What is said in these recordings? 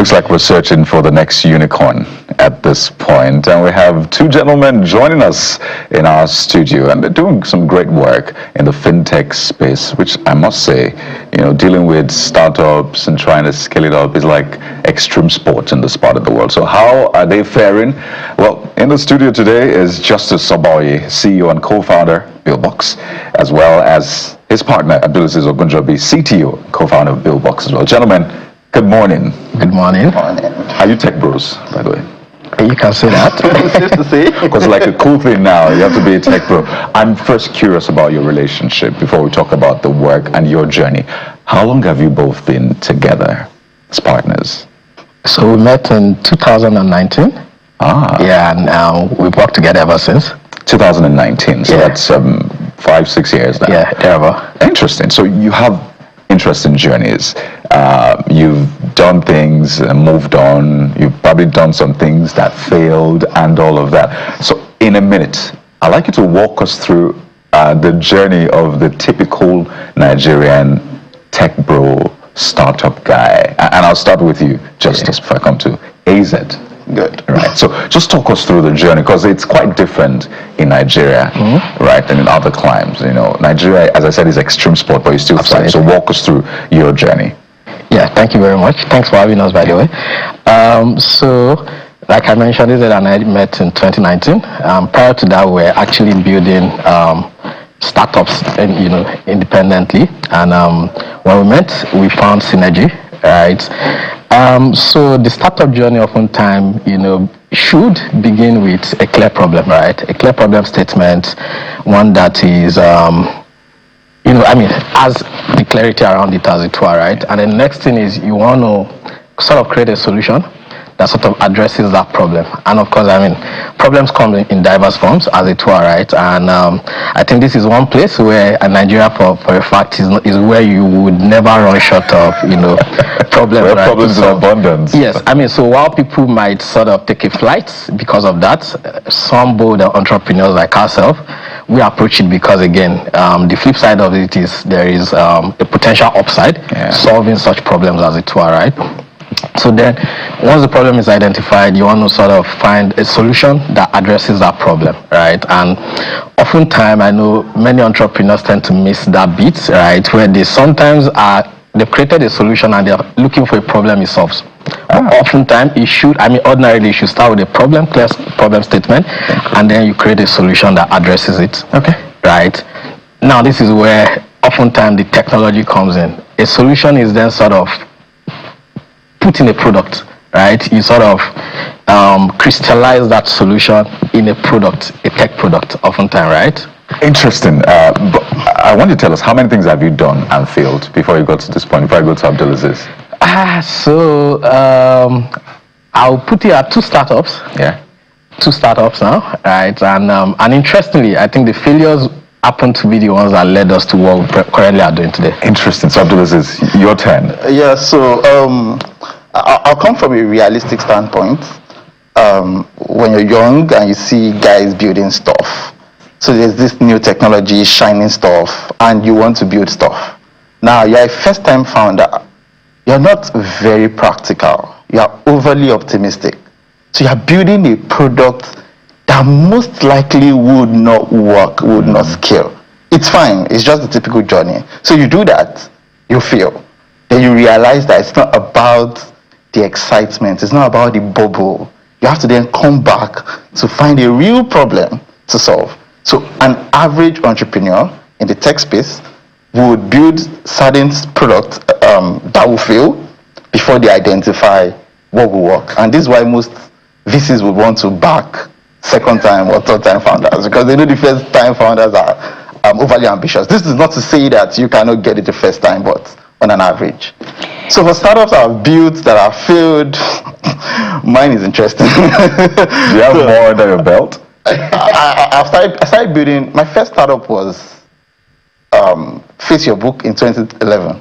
looks like we're searching for the next unicorn at this point, and we have two gentlemen joining us in our studio, and they're doing some great work in the fintech space, which I must say, dealing with startups and trying to scale it up is like extreme sport in this part of the world. So how are they faring? Well, in the studio today is Justice Soboye, CEO and co-founder, Billboxx, as well as his partner, Abdulaziz Ogunjobi, CTO, co-founder of Billboxx as well. Gentlemen, good morning. Good morning. Are you tech bros, by the way? You can say that. Safe to say. Because like a cool thing now, you have to be a tech bro. I'm first curious about your relationship before we talk about the work and your journey. How long have you both been together as partners? So we met in 2019. Yeah, and we've worked together ever since. 2019, so that's 5-6 years now. Yeah, ever. Interesting. So you have interesting journeys. You've done things and moved on. You've probably done some things that failed and all of that. So in a minute, I'd like you to walk us through the journey of the typical Nigerian tech bro startup guy. And I'll start with you, Justice, before I come to AZ. Good. Right. So just talk us through the journey, because it's quite different in Nigeria, right, than in other climes. Nigeria, as I said, is extreme sport, but you still thrive. So walk us through your journey. Yeah, thank you very much. Thanks for having us, by the way. So, like I mentioned, Ized and I met in 2019. Prior to that, we were actually building startups, independently. And when we met, we found synergy, right? So the startup journey oftentimes, should begin with a clear problem, right? A clear problem statement, one that is, has the clarity around it, as it were, right? And the next thing is you want to sort of create a solution that sort of addresses that problem. And of course, problems come in diverse forms, as it were, right? And I think this is one place where Nigeria, for a fact, is where you would never run short of, problems. Where right? problems in abundance. Yes, so while people might sort of take a flight because of that, some bold entrepreneurs like ourselves, we approach it because, again, the flip side of it is there is a potential upside solving such problems, as it were, right? So then, once the problem is identified, you want to sort of find a solution that addresses that problem, right? And oftentimes, I know many entrepreneurs tend to miss that beat, right? Where they sometimes they've created a solution and they're looking for a problem it solves. Oftentimes, ordinarily, you should start with a clear problem statement, and then you create a solution that addresses it. Okay. Right? Now, this is where oftentimes the technology comes in. A solution is then sort of put in a product, right? You sort of crystallize that solution in a product, a tech product, oftentimes, right? Interesting. But I want you to tell us, how many things have you done and failed before you got to this point, before I go to Abdulaziz? I'll put it at 2 startups. Yeah. 2 startups now, right? And interestingly, I think the failures happen to be the ones that led us to what we currently are doing today. Interesting. So Abdulaziz, your turn. Yeah, so I'll come from a realistic standpoint. When you're young and you see guys building stuff, so there's this new technology, shining stuff, and you want to build stuff. Now, you're a first-time founder. You're not very practical. You're overly optimistic. So you're building a product that most likely would not work, would not scale. It's fine. It's just the typical journey. So you do that, you fail. Then you realize that it's not about the excitement. It's not about the bubble. You have to then come back to find a real problem to solve. So an average entrepreneur in the tech space would build certain products that will fail before they identify what will work. And this is why most VCs would want to back second-time or third-time founders, because they know the first-time founders are overly ambitious. This is not to say that you cannot get it the first time, but on an average. So for startups I've built that have failed, mine is interesting. Do you have more under your belt? I started building. My first startup was Face Your Book in 2011.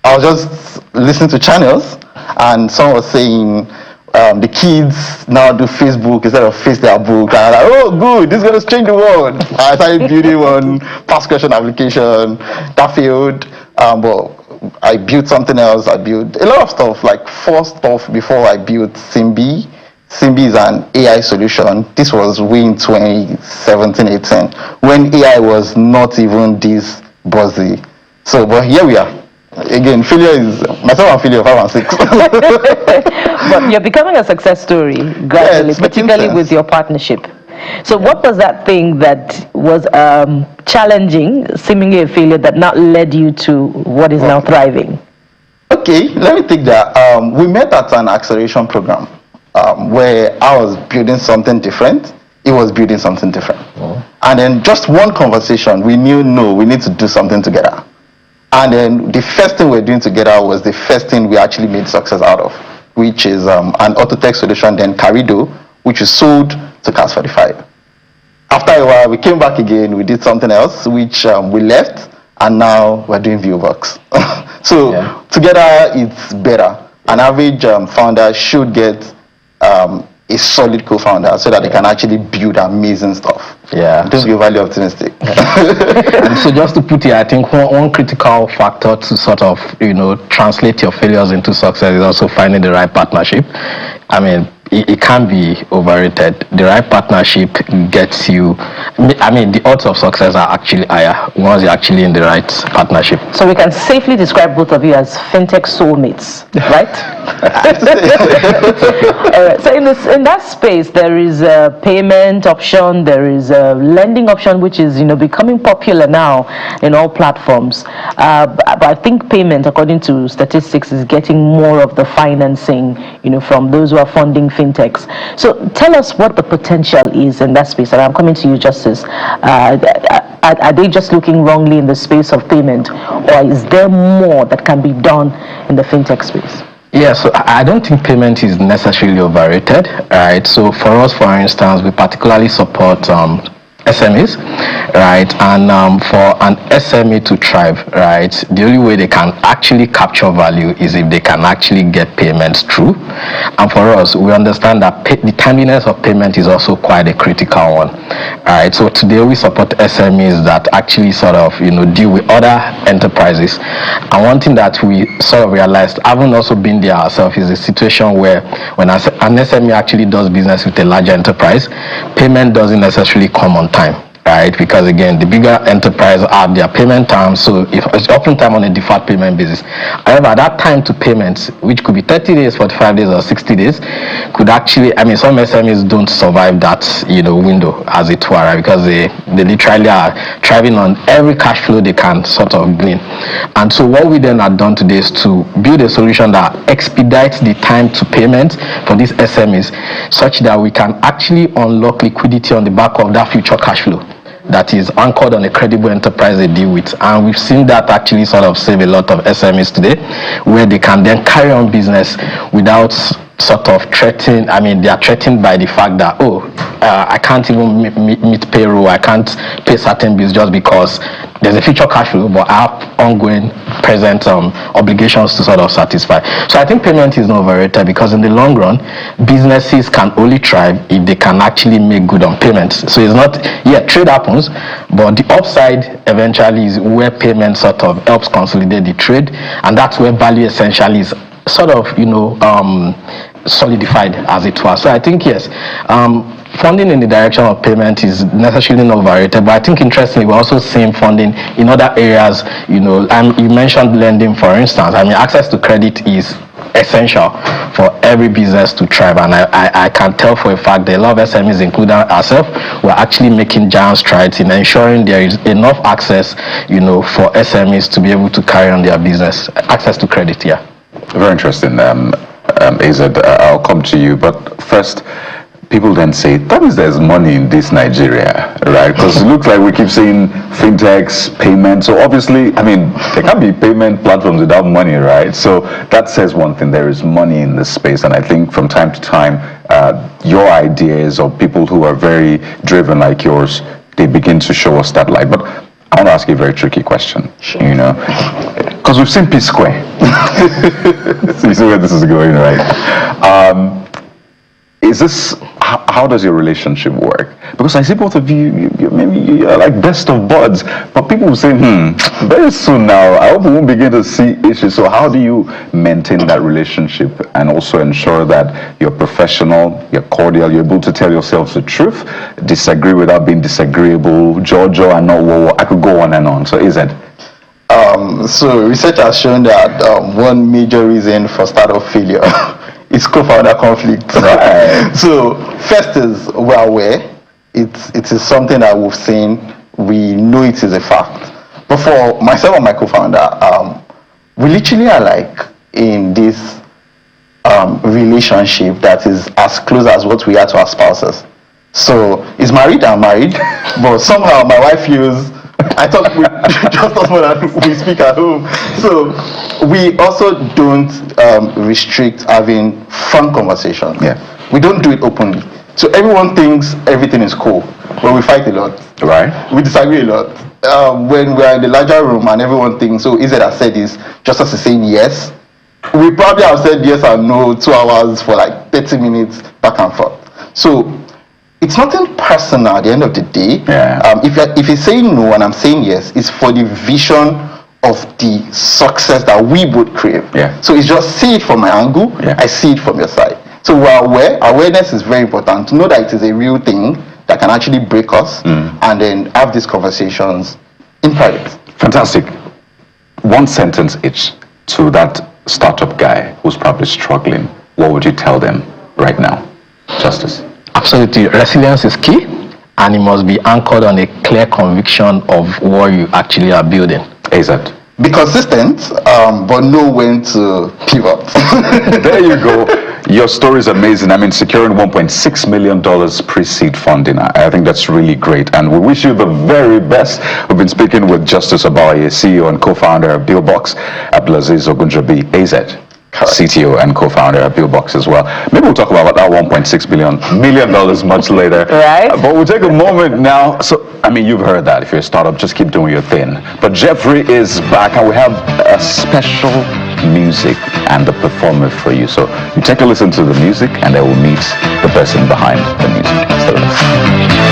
I was just listening to channels, and someone was saying the kids now do Facebook instead of face their book. And I was like, oh, good, this is going to change the world. I started building one past question application that failed. But I built something else. I built a lot of stuff, like 4 stuff before I built Simbi. Simbi is an AI solution. This was way in 2017, 18, when AI was not even this buzzy. So, but here we are. Again, failure is, myself and failure 5 and 6. But you're becoming a success story gradually, it's making particularly sense. with your partnership. So what was that thing that was challenging, seemingly a failure, that now led you to what is now thriving? Okay, let me take that. We met at an acceleration program where I was building something different. He was building something different. And then just one conversation, we knew, no, we need to do something together. And then the first thing we're doing together was the first thing we actually made success out of, which is an auto tech solution, then Carido, which is sold to Cars 45. After a while, we came back again, we did something else, which we left, and now we're doing Billboxx. So together, it's better. An average founder should get a solid co-founder so that they can actually build amazing stuff. Don't be overly optimistic. And so just to put it, I think one critical factor to sort of, translate your failures into success is also finding the right partnership. I mean, it can't be overrated. The right partnership gets you, the odds of success are actually higher once you're actually in the right partnership. So we can safely describe both of you as fintech soulmates, right? So in that space, there is a payment option, there is a lending option, which is becoming popular now in all platforms. But I think payment, according to statistics, is getting more of the financing, from those who are funding fintechs. So tell us what the potential is in that space. And I'm coming to you, Justice. Are they just looking wrongly in the space of payment, or is there more that can be done in the fintech space? Yeah, so I don't think payment is necessarily overrated, right? So for us, for instance, we particularly support SMEs, right? And for an SME to thrive, right, the only way they can actually capture value is if they can actually get payments through. And for us, we understand that the timeliness of payment is also quite a critical one, right? So today we support SMEs that actually sort of, deal with other enterprises. And one thing that we sort of realized, having also been there ourselves, is a situation where when an SME actually does business with a larger enterprise, payment doesn't necessarily come on time, right? Because again, the bigger enterprise have their payment terms, so if it's oftentimes on a deferred payment basis. However, that time to payments, which could be 30 days, 45 days, or 60 days, could actually, some SMEs don't survive that, window, as it were, right? Because they literally are thriving on every cash flow they can sort of glean. And so what we then have done today is to build a solution that expedites the time to payment for these SMEs, such that we can actually unlock liquidity on the back of that future cash flow that is anchored on a credible enterprise they deal with. And we've seen that actually sort of save a lot of SMEs today, where they can then carry on business without sort of threatened. They are threatened by the fact that, I can't even meet payroll, I can't pay certain bills just because there's a future cash flow, but I have ongoing present obligations to sort of satisfy. So I think payment is not overrated, because in the long run, businesses can only thrive if they can actually make good on payments. So it's not, trade happens, but the upside eventually is where payment sort of helps consolidate the trade, and that's where value essentially is sort of, solidified, as it were. So I think, yes, funding in the direction of payment is necessarily not overrated, but I think interestingly we're also seeing funding in other areas. You mentioned lending, for instance. Access to credit is essential for every business to thrive, and I can tell for a fact that a lot of SMEs, including ourselves, we're actually making giant strides in ensuring there is enough access, for SMEs to be able to carry on their business. Access to credit, Very interesting. AZ, I'll come to you, but first, people then say, that means there's money in this Nigeria, right? Because it looks like we keep saying fintechs, payments. So obviously, there can't be payment platforms without money, right? So that says one thing, there is money in this space. And I think from time to time, your ideas, or people who are very driven like yours, they begin to show us that light. But I want to ask you a very tricky question, because we've seen P Square. So you see where this is going, right? how does your relationship work? Because I see both of you, maybe you're like best of buds, but people will say, very soon now, I hope we won't begin to see issues. So how do you maintain that relationship and also ensure that you're professional, you're cordial, you're able to tell yourselves the truth, disagree without being disagreeable, Jojo and not whoa, I could go on and on. So is it? So research has shown that one major reason for startup failure is co-founder conflict. Right. So first is we're aware it is something that we've seen. We know it is a fact. But for myself and my co-founder, we literally are like in this relationship that is as close as what we are to our spouses. So he's married, I'm married, but somehow my wife feels I thought we just as more than we speak at home. So we also don't restrict having fun conversations. Yeah. We don't do it openly. So everyone thinks everything is cool, but we fight a lot. Right. We disagree a lot. When we're in the larger room and everyone thinks, so Ized has said this, just as saying yes, we probably have said yes and no 2 hours for like 30 minutes back and forth. So it's nothing personal at the end of the day. Yeah. If he's saying no and I'm saying yes, it's for the vision of the success that we both crave. Yeah. So it's just see it from my angle, Yeah. I see it from your side. So we're aware. Awareness is very important to know that it is a real thing that can actually break us and then have these conversations in private. Fantastic. One sentence each to that startup guy who's probably struggling. What would you tell them right now? Justice. Absolutely. Resilience is key, and it must be anchored on a clear conviction of what you actually are building. AZ. Be consistent, but know when to pivot. There you go. Your story is amazing. I mean, securing $1.6 million pre-seed funding. I think that's really great. And we wish you the very best. We've been speaking with Justice Abaye, CEO and co-founder of Billboxx, Abdulaziz Ogunjobi, AZ. CTO and co-founder of Billboxx as well. Maybe we'll talk about that $1.6 million much later. Right. But we'll take a moment now. So, I mean, you've heard that. If you're a startup, just keep doing your thing. But Jeffrey is back, and we have a special music and the performer for you. So you take a listen to the music, and then we'll meet the person behind the music. Stay with us.